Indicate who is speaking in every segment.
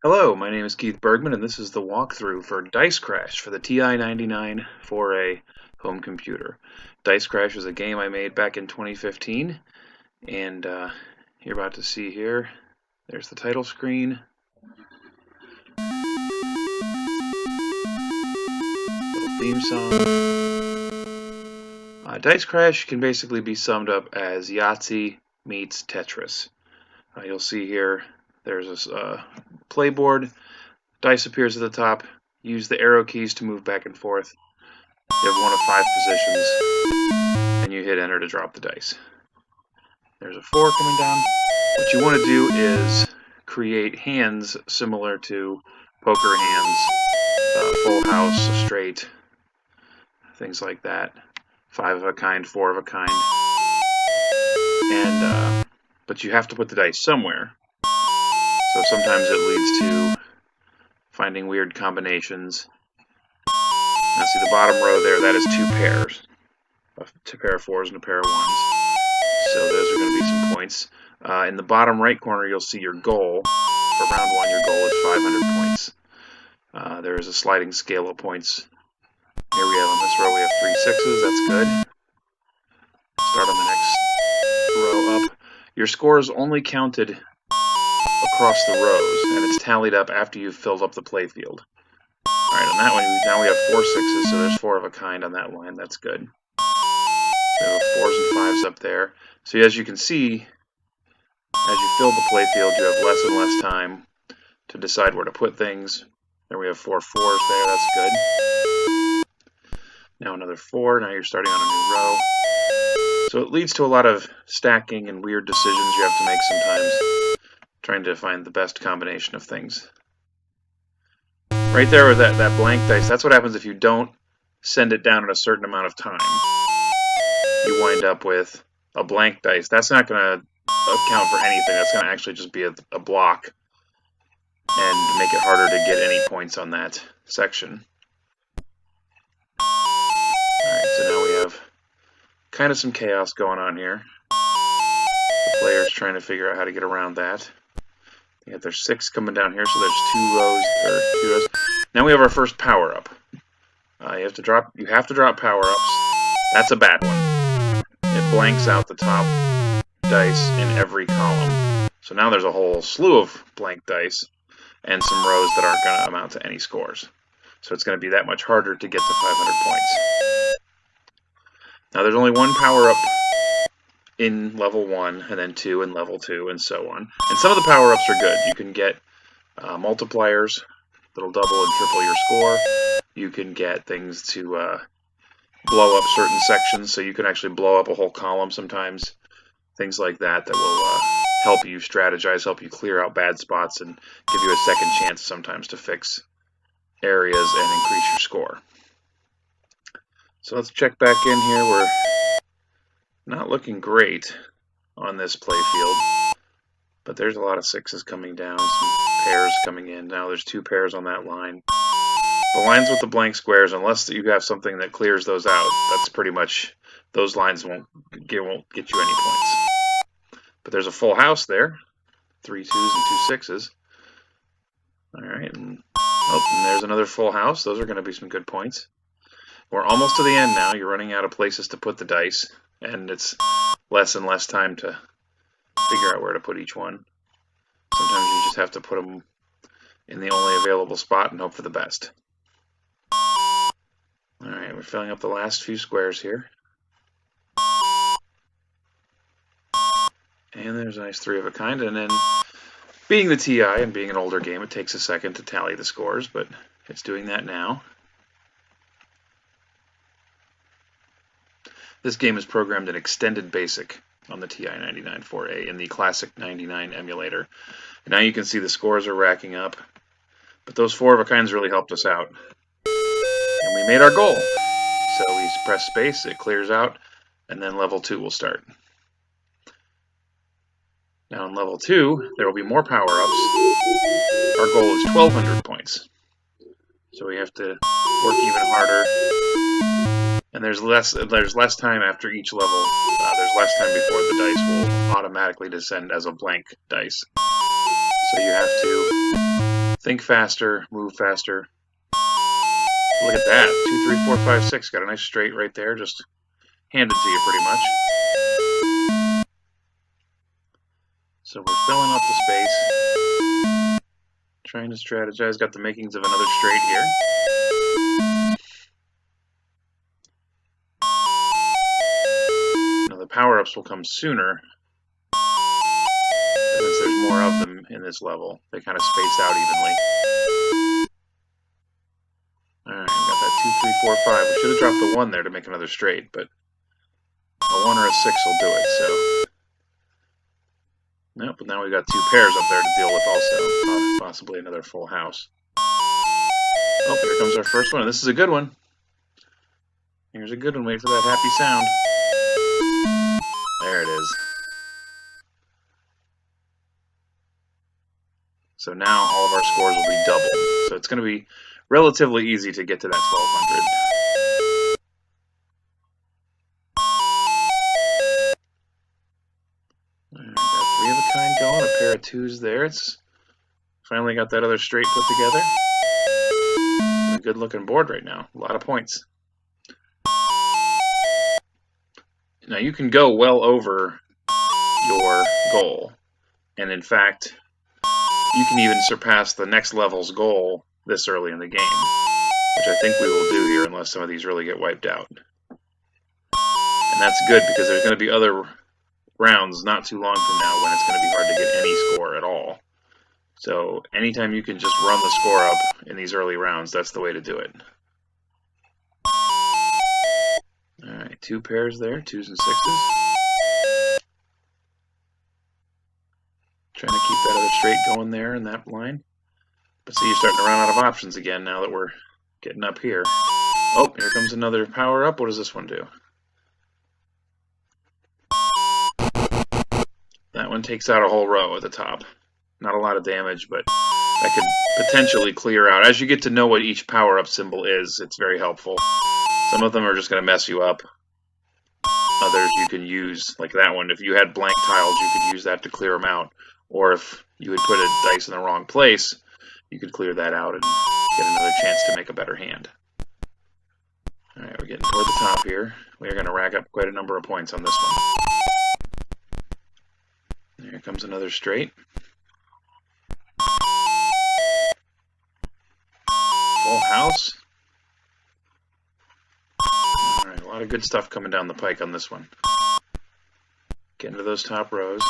Speaker 1: Hello, my name is Keith Bergman, and this is the walkthrough for Dicecrash for the TI-99 4A home computer. Dicecrash is a game I made back in 2015, and you're about to see here. There's the title screen. Little theme song. Dicecrash can basically be summed up as Yahtzee meets Tetris. You'll see here there's a playboard. Dice appears at the top. Use the arrow keys to move back and forth. You have one of 5 positions, and you hit enter to drop the dice. There's a 4 coming down. What you want to do is create hands similar to poker hands, full house, straight, things like that. 5 of a kind, 4 of a kind. And but you have to put the dice somewhere. So sometimes it leads to finding weird combinations. Now see the bottom row there, that is 2 pairs. A pair of 4s and a pair of 1s. So those are going to be some points. In the bottom right corner you'll see your goal. For round 1 your goal is 500 points. There is a sliding scale of points. Here we have on this row we have 3 6s, that's good. Start on the next row up. Your score is only counted across the rows, and it's tallied up after you've filled up the playfield. Alright, on that one, now we have 4 6s, so there's 4 of a kind on that line, that's good. So we have 4s and 5s up there. So as you can see, as you fill the playfield, you have less and less time to decide where to put things. There we have 4 4s there, that's good. Now another 4, now you're starting on a new row. So it leads to a lot of stacking and weird decisions you have to make sometimes, trying to find the best combination of things. Right there with that blank dice, that's what happens if you don't send it down in a certain amount of time. You wind up with a blank dice. That's not going to account for anything. That's going to actually just be a block and make it harder to get any points on that section. Alright, so now we have kind of some chaos going on here. The player's trying to figure out how to get around that. There's 6 coming down here, so there's 2 rows. Now we have our first power-up. You have to drop power-ups. That's a bad one. It blanks out the top dice in every column. So now there's a whole slew of blank dice and some rows that aren't going to amount to any scores. So it's going to be that much harder to get to 500 points. Now there's only 1 power-up in level 1, and then 2 in level 2, and so on. And some of the power-ups are good. You can get multipliers that'll double and triple your score. You can get things to blow up certain sections, so you can actually blow up a whole column sometimes. Things like that will help you strategize, help you clear out bad spots, and give you a second chance sometimes to fix areas and increase your score. So let's check back in here. We're not looking great on this playfield, but there's a lot of 6s coming down, some pairs coming in. Now there's 2 pairs on that line. The lines with the blank squares, unless you have something that clears those out, that's pretty much, those lines won't get you any points. But there's a full house there, 3 2s and 2 6s. Alright, and there's another full house. Those are going to be some good points. We're almost to the end now. You're running out of places to put the dice, and it's less and less time to figure out where to put each one. Sometimes you just have to put them in the only available spot and hope for the best. Alright, we're filling up the last few squares here. And there's a nice 3 of a kind, and then being the TI and being an older game, it takes a second to tally the scores, but it's doing that now. This game is programmed in Extended Basic on the TI-99 4A in the Classic 99 emulator. And now you can see the scores are racking up, but those 4 of a kinds really helped us out. And we made our goal. So we press space, it clears out, and then level 2 will start. Now in level 2, there will be more power-ups. Our goal is 1,200 points. So we have to work even harder. And there's less time after each level. There's less time before the dice will automatically descend as a blank dice. So you have to Think faster, move faster. Look at that. 2, 3, 4, 5, 6. Got a nice straight right there. Just handed to you pretty much. So we're filling up the space. Trying to strategize. Got the makings of another straight here. Now the power-ups will come sooner, since there's more of them in this level. They kind of space out evenly. Alright, we got that 2, 3, 4, 5. We should have dropped the 1 there to make another straight, but a 1 or a 6 will do it, so. Nope, but now we got 2 pairs up there to deal with also. Possibly another full house. Oh, here comes our first one. This is a good one. Here's a good one. Wait for that happy sound. There it is. So now all of our scores will be doubled. So it's going to be relatively easy to get to that 1200. Alright, got 3 of a kind going, a pair of 2s there. It's finally got that other straight put together. It's a good looking board right now. A lot of points. Now you can go well over your goal, and in fact, you can even surpass the next level's goal this early in the game, which I think we will do here unless some of these really get wiped out. And that's good because there's going to be other rounds not too long from now when it's going to be hard to get any score at all. So anytime you can just run the score up in these early rounds, that's the way to do it. Alright, 2 pairs there, 2s and 6s. Trying to keep that other straight going there in that line. But see, you're starting to run out of options again now that we're getting up here. Oh, here comes another power up. What does this one do? That one takes out a whole row at the top. Not a lot of damage, but that could potentially clear out. As you get to know what each power-up symbol is, it's very helpful. Some of them are just going to mess you up. Others you can use, like that one. If you had blank tiles, you could use that to clear them out. Or if you had put a dice in the wrong place, you could clear that out and get another chance to make a better hand. Alright, we're getting toward the top here. We're going to rack up quite a number of points on this one. There comes another straight. Full house. Alright, a lot of good stuff coming down the pike on this one. Get into those top rows.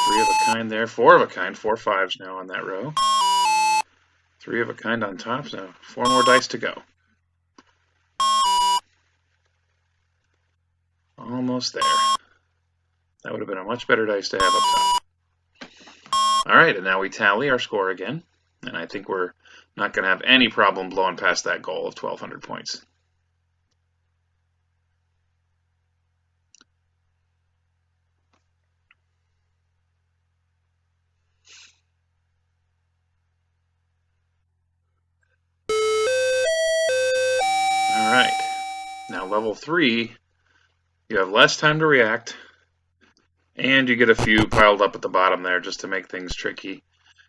Speaker 1: 3 of a kind there, 4 of a kind, 4 5s now on that row. 3 of a kind on top, so 4 more dice to go. Almost there. That would have been a much better dice to have up top. Alright, and now we tally our score again. And I think we're not going to have any problem blowing past that goal of 1,200 points. Alright, now level 3, you have less time to react, and you get a few piled up at the bottom there just to make things tricky,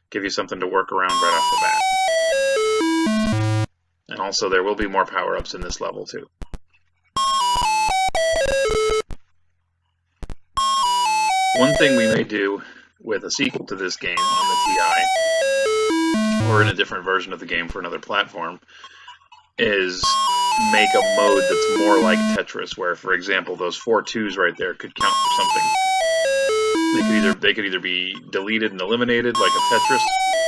Speaker 1: give you something to work around right off the bat. And also there will be more power-ups in this level too. One thing we may do with a sequel to this game on the TI, or in a different version of the game for another platform, is make a mode that's more like Tetris, where, for example, those 4 2s right there could count for something. They could either be deleted and eliminated like a Tetris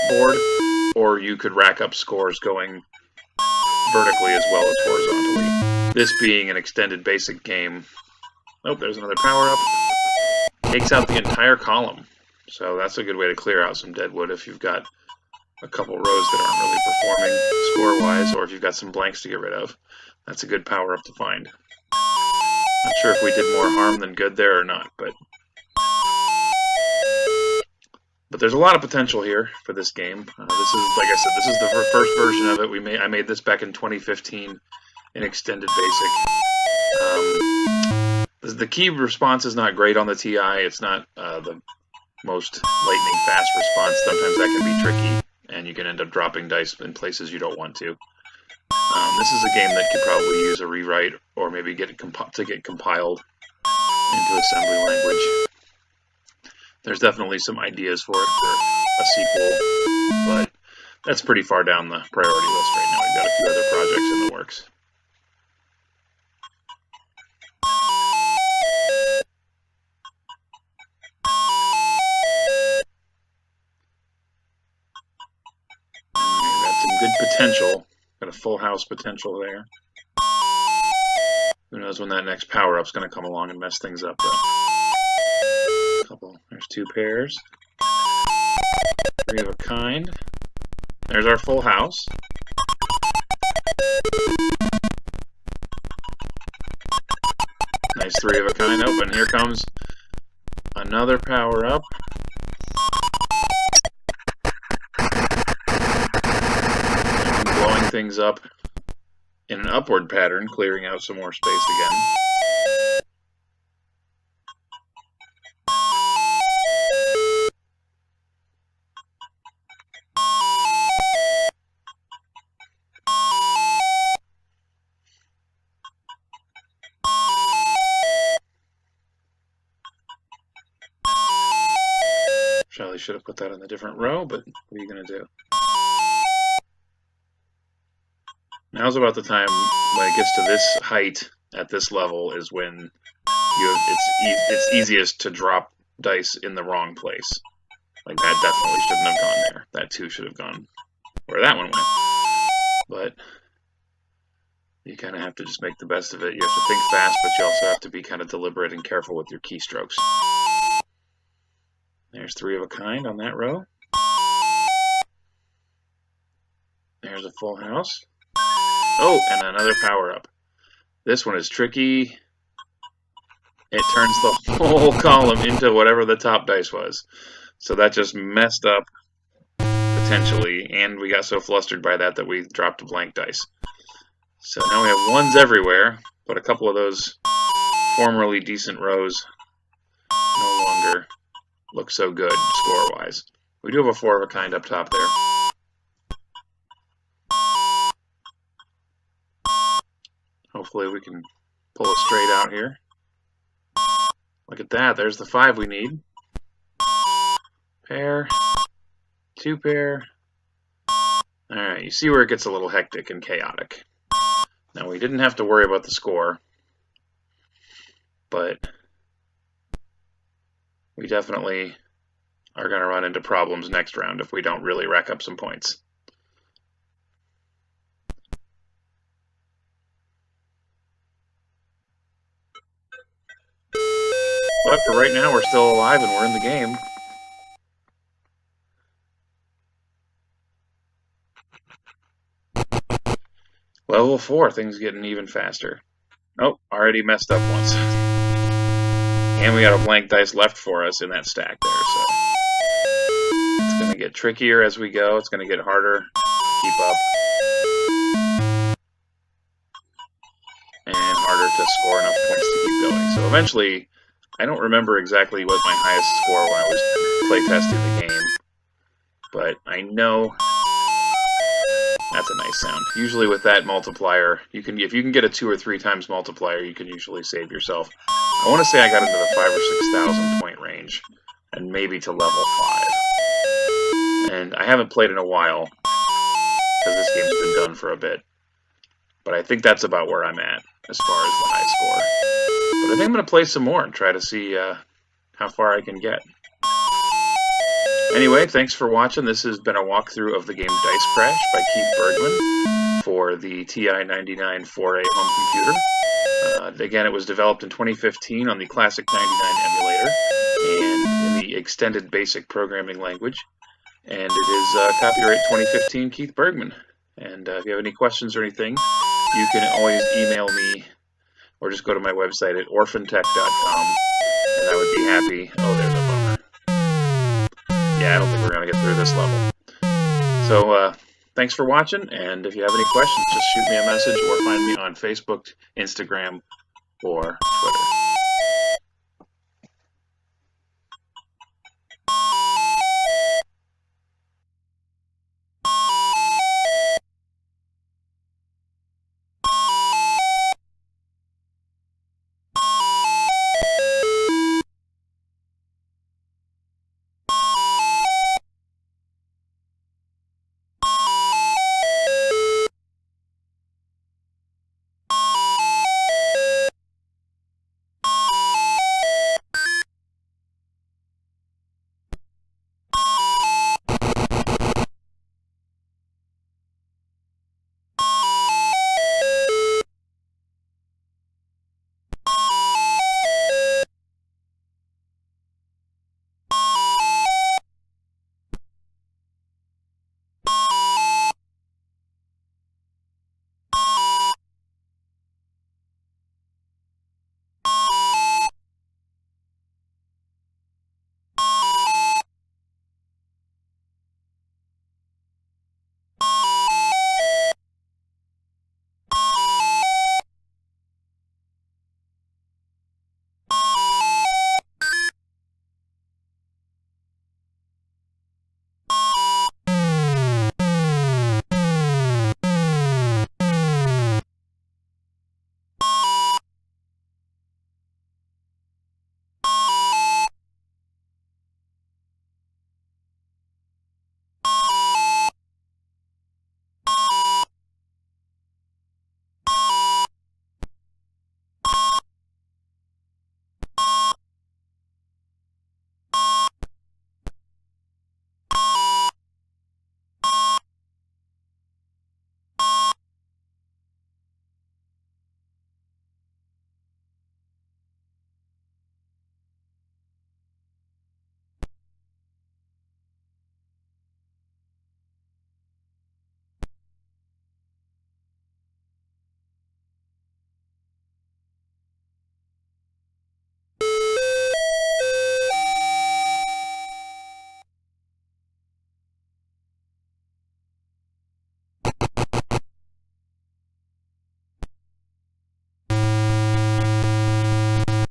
Speaker 1: board, or you could rack up scores going vertically as well as horizontally. This being an extended basic game. Oh, there's another power-up. Takes out the entire column. So that's a good way to clear out some dead wood if you've got a couple rows that aren't really performing score-wise, or if you've got some blanks to get rid of. That's a good power-up to find. Not sure if we did more harm than good there or not, but there's a lot of potential here for this game. This is, like I said, this is the first version of it. I made this back in 2015 in Extended Basic. The key response is not great on the TI. It's not the most lightning fast response, sometimes that can be tricky, and you can end up dropping dice in places you don't want to. This is a game that could probably use a rewrite, or maybe get compiled into assembly language. There's definitely some ideas for it for a sequel, but that's pretty far down the priority list right now. We've got a few other projects in the works. We've got some good potential. Got a full house potential there. Who knows when that next power-up's going to come along and mess things up, though. There's 2 pairs. 3 of a kind. There's our full house. Nice 3 of a kind. Oh, and here comes another power-up. Blowing things up in an upward pattern, clearing out some more space again. Probably should have put that in a different row, but what are you going to do? Now's about the time when it gets to this height at this level is when it's easiest to drop dice in the wrong place. Like that definitely shouldn't have gone there. That 2 should have gone where that one went. But you kind of have to just make the best of it. You have to think fast, but you also have to be kind of deliberate and careful with your keystrokes. There's 3 of a kind on that row. There's a full house. Oh, and another power-up. This one is tricky. It turns the whole column into whatever the top dice was. So that just messed up, potentially, and we got so flustered by that we dropped a blank dice. So now we have 1s everywhere, but a couple of those formerly decent rows no longer look so good score-wise. We do have a 4 of a kind up top there. Hopefully we can pull it straight out here. Look at that, there's the 5 we need. Pair, 2 pair. Alright, you see where it gets a little hectic and chaotic. Now we didn't have to worry about the score, but we definitely are going to run into problems next round if we don't really rack up some points. But for right now, we're still alive and we're in the game. Level 4, things getting even faster. Oh, already messed up once. And we got a blank dice left for us in that stack there, so it's going to get trickier as we go. It's going to get harder to keep up. And harder to score enough points to keep going. So eventually, I don't remember exactly what my highest score when I was playtesting the game, but I know that's a nice sound. Usually with that multiplier, if you can get a 2 or 3 times multiplier, you can usually save yourself. I want to say I got into the 5,000 or 6,000 point range, and maybe to level 5. And I haven't played in a while, because this game's been done for a bit. But I think that's about where I'm at, as far as the high score. But I think I'm going to play some more and try to see how far I can get. Anyway, thanks for watching. This has been a walkthrough of the game Dicecrash by Keith Bergman for the TI-99 4A home computer. Again, it was developed in 2015 on the Classic 99 emulator and in the Extended Basic Programming Language. And it is copyright 2015 Keith Bergman. And if you have any questions or anything, you can always email me or just go to my website at orphantech.com and I would be happy. Oh, there's a bummer. Yeah, I don't think we're going to get through this level. So, thanks for watching, and if you have any questions, just shoot me a message or find me on Facebook, Instagram, or Twitter.